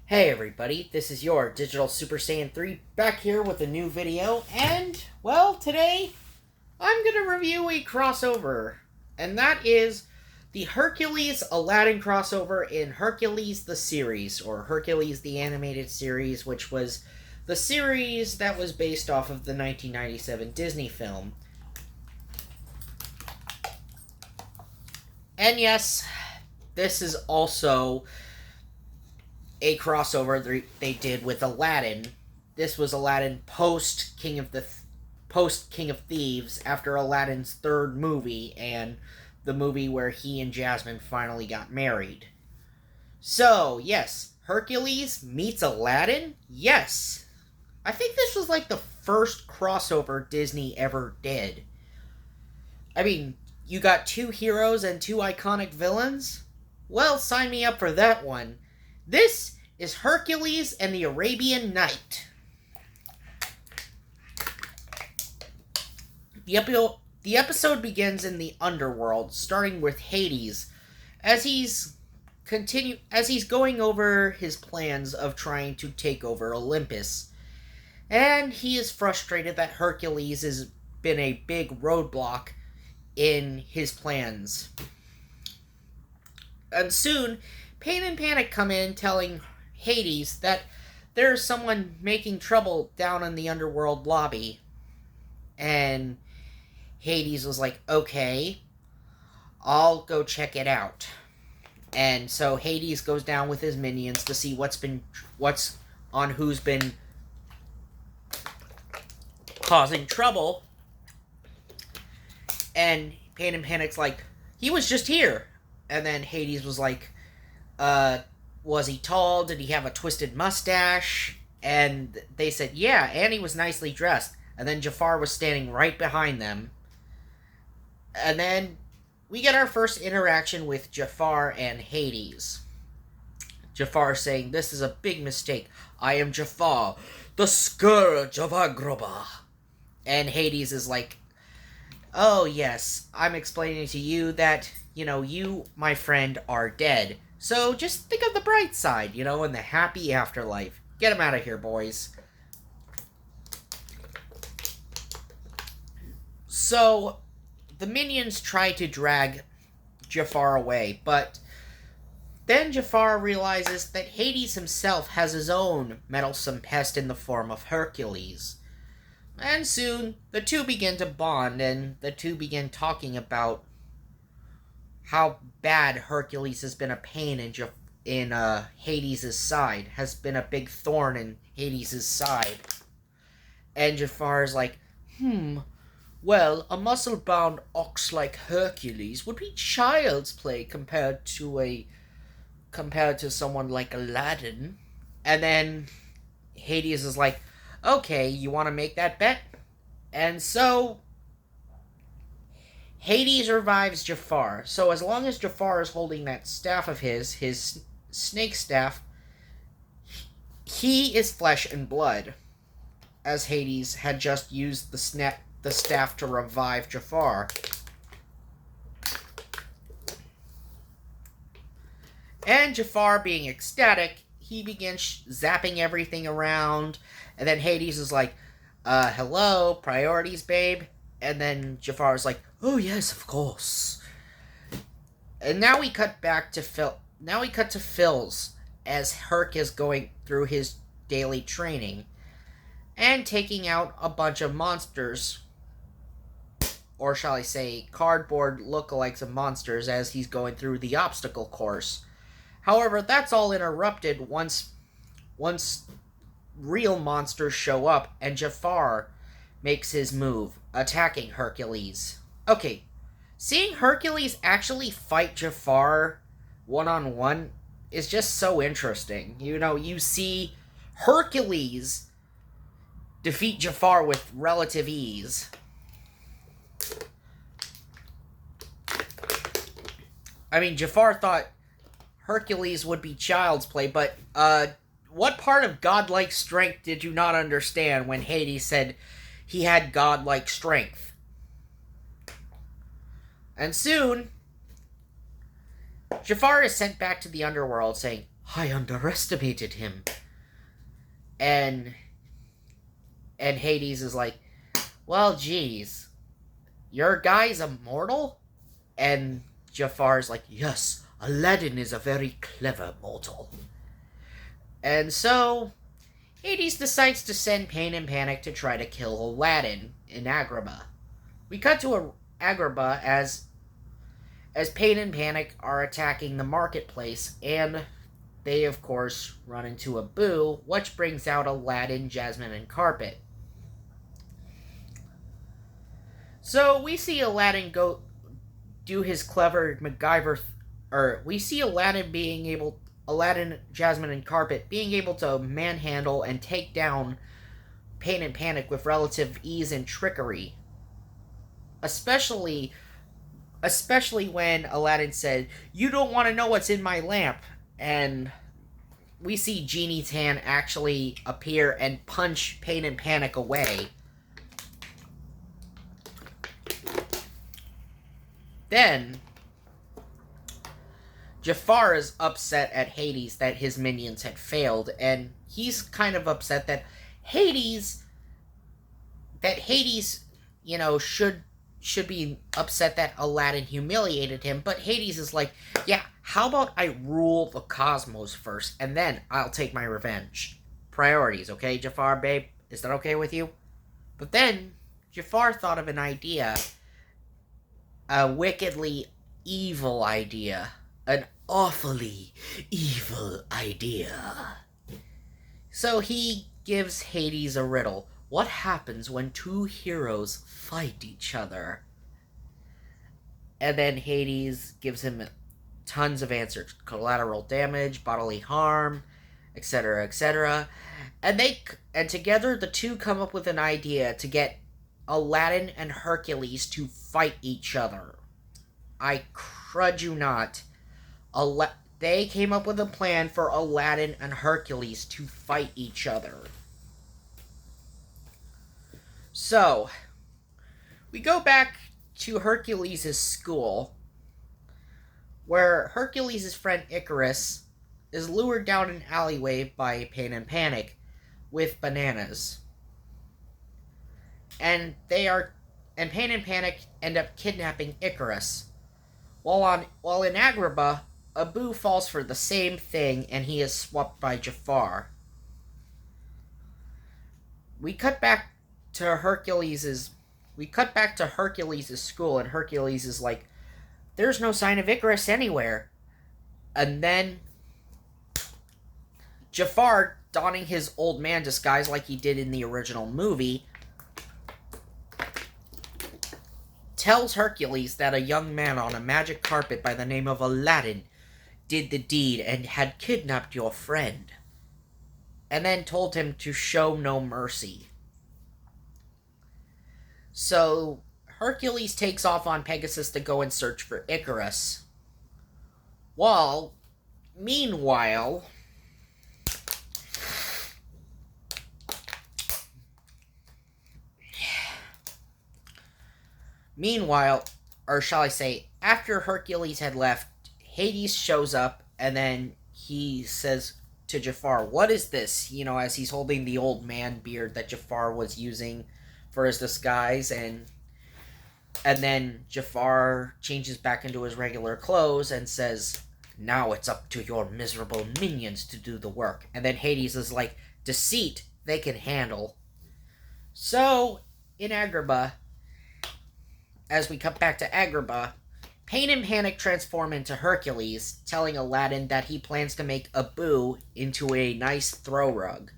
Hey everybody, this is your Digital Super Saiyan 3 back here with a new video, and, well, today I'm going to review a crossover, and that is the Hercules Aladdin crossover in Hercules the series, or Hercules the animated series, which was the series that was based off of the 1997 Disney film. And yes, this is also a crossover they did with Aladdin. This was Aladdin post King of Thieves after Aladdin's third movie and the movie where he and Jasmine finally got married. So, yes, Hercules meets Aladdin? Yes. I think this was like the first crossover Disney ever did. I mean, you got two heroes and two iconic villains? Well, sign me up for that one. This is Hercules and the Arabian Night. The episode begins in the underworld, starting with Hades, as he's going over his plans of trying to take over Olympus. And he is frustrated that Hercules has been a big roadblock in his plans. And soon, Pain and Panic come in telling Hades that there's someone making trouble down in the underworld lobby. And Hades was like, okay, I'll go check it out. And so Hades goes down with his minions to see who's been causing trouble. And Pain and Panic's like, he was just here. And then Hades was like, was he tall? Did he have a twisted mustache? And they said, yeah, and he was nicely dressed. And then Jafar was standing right behind them. And then we get our first interaction with Jafar and Hades. Jafar saying, this is a big mistake. I am Jafar, the scourge of Agrabah. And Hades is like, oh yes, I'm explaining to you that, you, my friend, are dead. So just think of the bright side, and the happy afterlife. Get him out of here, boys. So, the minions try to drag Jafar away, but then Jafar realizes that Hades himself has his own meddlesome pest in the form of Hercules. And soon, the two begin to bond, and the two begin talking about how bad Hercules has been a pain in Hades' side, has been a big thorn in Hades' side. And Jafar is like, well, a muscle-bound ox like Hercules would be child's play compared to someone like Aladdin. And then Hades is like, okay, you want to make that bet? And so Hades revives Jafar. So as long as Jafar is holding that staff of his snake staff, he is flesh and blood, as Hades had just used the staff to revive Jafar. And Jafar, being ecstatic, he begins zapping everything around, and then Hades is like, hello, priorities, babe? And then Jafar is like, oh yes, of course. And now we cut back to Phil. Now we cut to Phil's as Herc is going through his daily training and taking out a bunch of monsters, or shall I say, cardboard lookalikes of monsters as he's going through the obstacle course. However, that's all interrupted once real monsters show up and Jafar makes his move, attacking Hercules. Okay, seeing Hercules actually fight Jafar one-on-one is just so interesting. You see Hercules defeat Jafar with relative ease. I mean, Jafar thought Hercules would be child's play, but, what part of godlike strength did you not understand when Hades said he had godlike strength? And soon, Jafar is sent back to the underworld saying, I underestimated him. And Hades is like, well, geez, your guy's immortal? And Jafar's like, yes, Aladdin is a very clever mortal. And so Hades decides to send Pain and Panic to try to kill Aladdin in Agrabah. We cut to Agrabah as Pain and Panic are attacking the marketplace, and they, of course, run into Abu, which brings out Aladdin, Jasmine, and Carpet. So we see Aladdin go do his clever MacGyver, we see Aladdin, Jasmine, and Carpet being able to manhandle and take down Pain and Panic with relative ease and trickery. Especially when Aladdin said, "You don't want to know what's in my lamp," and we see Genie's hand actually appear and punch Pain and Panic away. Then Jafar is upset at Hades that his minions had failed, and he's kind of upset that Hades, should be upset that Aladdin humiliated him, but Hades is like, yeah, how about I rule the cosmos first, and then I'll take my revenge. Priorities, okay, Jafar, babe? Is that okay with you? But then Jafar thought of an idea, a wickedly evil idea, an awfully evil idea. So he gives Hades a riddle. What happens when two heroes fight each other? And then Hades gives him tons of answers. Collateral damage, bodily harm, etc., etc. And together the two come up with an idea to get Aladdin and Hercules to fight each other. I crud you not. They came up with a plan for Aladdin and Hercules to fight each other. So, we go back to Hercules' school, where Hercules' friend Icarus is lured down an alleyway by Pain and Panic with bananas. And Pain and Panic end up kidnapping Icarus. While in Agrabah, Abu falls for the same thing, and he is swapped by Jafar. We cut back to Hercules' school, and Hercules is like, there's no sign of Icarus anywhere. And then Jafar, donning his old man disguise like he did in the original movie, tells Hercules that a young man on a magic carpet by the name of Aladdin did the deed and had kidnapped your friend, and then told him to show no mercy. So Hercules takes off on Pegasus to go and search for Icarus. Meanwhile, or shall I say, after Hercules had left, Hades shows up, and then he says to Jafar, what is this? As he's holding the old man beard that Jafar was using for his disguise, and then Jafar changes back into his regular clothes and says, now it's up to your miserable minions to do the work. And then Hades is like, deceit they can handle. So, in Agrabah, as we cut back to Agrabah, Pain and Panic transform into Hercules, telling Aladdin that he plans to make Abu into a nice throw rug.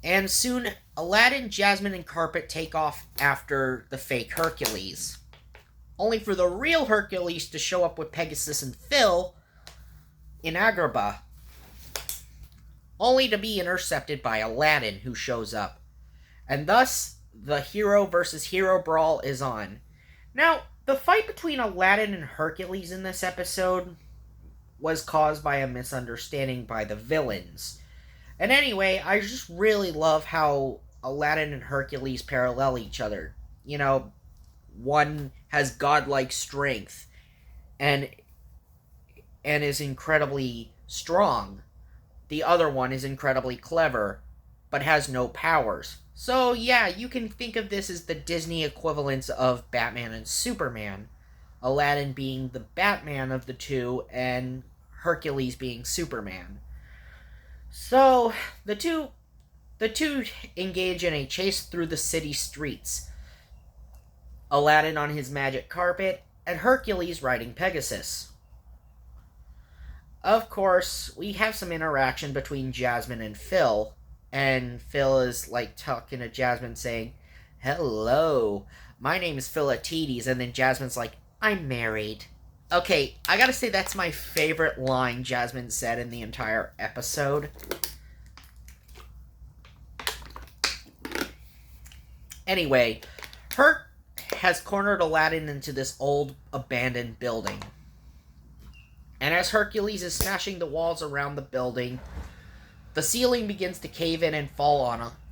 And soon, Aladdin, Jasmine, and Carpet take off after the fake Hercules, only for the real Hercules to show up with Pegasus and Phil in Agrabah, only to be intercepted by Aladdin, who shows up. And thus, the hero versus hero brawl is on. Now, the fight between Aladdin and Hercules in this episode was caused by a misunderstanding by the villains. And anyway, I just really love how Aladdin and Hercules parallel each other. one has godlike strength and is incredibly strong. The other one is incredibly clever, but has no powers. So, yeah, you can think of this as the Disney equivalents of Batman and Superman. Aladdin being the Batman of the two, and Hercules being Superman. So, the two engage in a chase through the city streets. Aladdin on his magic carpet, and Hercules riding Pegasus. Of course, we have some interaction between Jasmine and Phil, and Phil is like talking to Jasmine saying, "Hello, my name is Philatides," and then Jasmine's like, "I'm married." Okay, I gotta say that's my favorite line Jasmine said in the entire episode. Anyway, Herc has cornered Aladdin into this old abandoned building. And as Hercules is smashing the walls around the building, the ceiling begins to cave in and fall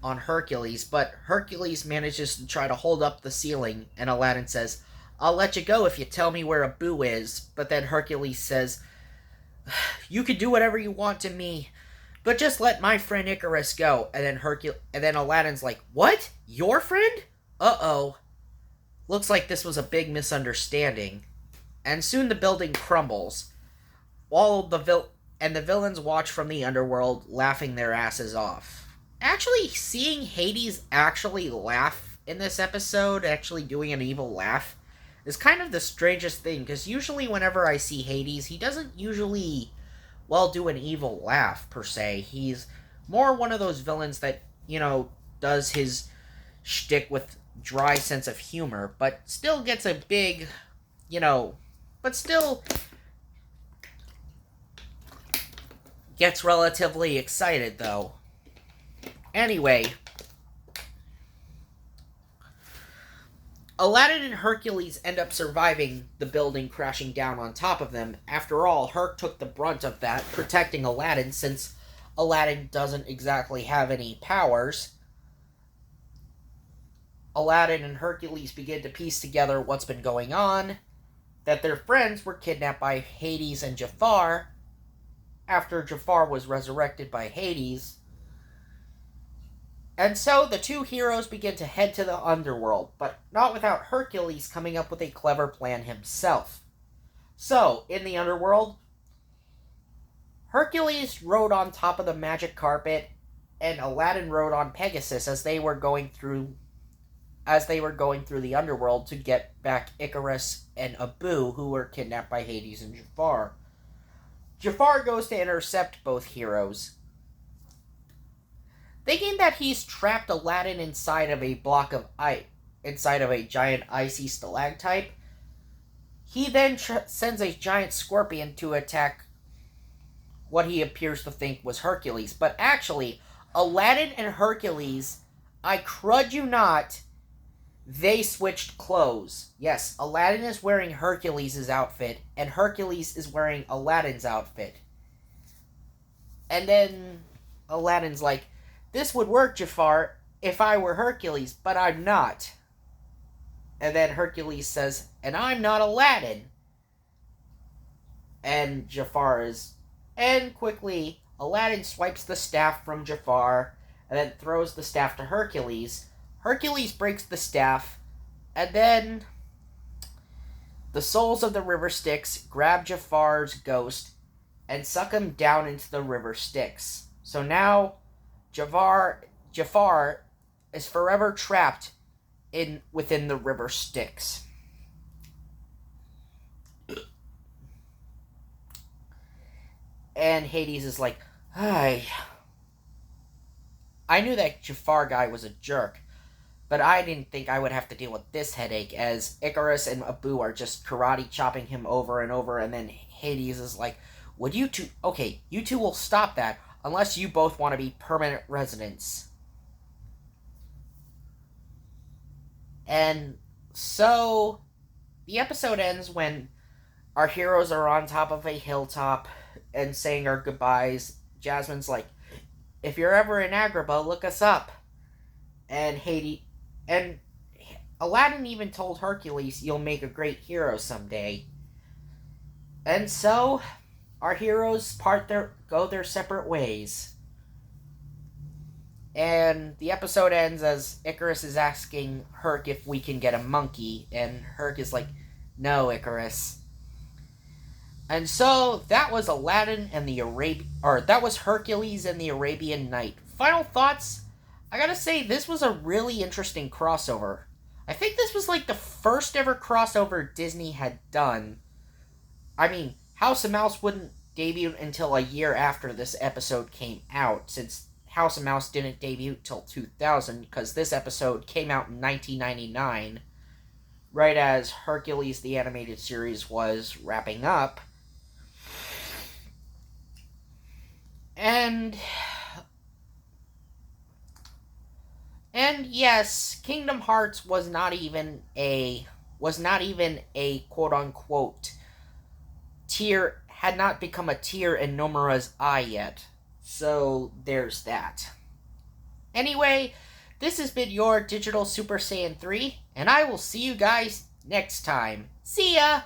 on Hercules, but Hercules manages to try to hold up the ceiling, and Aladdin says, "I'll let you go if you tell me where Abu is." But then Hercules says, "You can do whatever you want to me, but just let my friend Icarus go." And then Aladdin's like, "What? Your friend? Uh-oh. Looks like this was a big misunderstanding." And soon the building crumbles, while the villains watch from the underworld, laughing their asses off. Actually, seeing Hades actually laugh in this episode, actually doing an evil laugh, is kind of the strangest thing, because usually whenever I see Hades, he doesn't usually, well, do an evil laugh, per se. He's more one of those villains that, does his shtick with dry sense of humor, but still gets a big, but still gets relatively excited, though. Anyway, Aladdin and Hercules end up surviving the building crashing down on top of them. After all, Herc took the brunt of that, protecting Aladdin, since Aladdin doesn't exactly have any powers. Aladdin and Hercules begin to piece together what's been going on, that their friends were kidnapped by Hades and Jafar, after Jafar was resurrected by Hades. And so the two heroes begin to head to the underworld, but not without Hercules coming up with a clever plan himself. So, in the underworld, Hercules rode on top of the magic carpet, and Aladdin rode on Pegasus as they were going through the underworld to get back Icarus and Abu, who were kidnapped by Hades and Jafar. Jafar goes to intercept both heroes. Thinking that he's trapped Aladdin inside of a block of ice, inside of a giant icy stalactite, he then sends a giant scorpion to attack what he appears to think was Hercules. But actually, Aladdin and Hercules, I crud you not, they switched clothes. Yes, Aladdin is wearing Hercules' outfit, and Hercules is wearing Aladdin's outfit. And then Aladdin's like, "This would work, Jafar, if I were Hercules, but I'm not." And then Hercules says, "And I'm not Aladdin." And quickly, Aladdin swipes the staff from Jafar, and then throws the staff to Hercules. Hercules breaks the staff, and then the souls of the river Styx grab Jafar's ghost and suck him down into the river Styx. So now Jafar is forever trapped within the river Styx. And Hades is like, I knew that Jafar guy was a jerk, but I didn't think I would have to deal with this headache, as Icarus and Abu are just karate chopping him over and over, and then Hades is like, "Would you two... Okay, you two will stop that, unless you both want to be permanent residents." And so, the episode ends when our heroes are on top of a hilltop and saying our goodbyes. Jasmine's like, "If you're ever in Agrabah, look us up." And Aladdin even told Hercules, "You'll make a great hero someday." And so, our heroes go their separate ways. And the episode ends as Icarus is asking Herc if we can get a monkey, and Herc is like, "No, Icarus." And so that was Aladdin and that was Hercules and the Arabian Night. Final thoughts? I gotta say, this was a really interesting crossover. I think this was like the first ever crossover Disney had done. I mean, House of Mouse wouldn't debut until a year after this episode came out, since House of Mouse didn't debut till 2000, because this episode came out in 1999, right as Hercules the Animated Series was wrapping up. And yes, Kingdom Hearts was not even a quote unquote tier, had not become a tear in Nomura's eye yet. So there's that. Anyway, this has been your Digital Super Saiyan 3, and I will see you guys next time. See ya!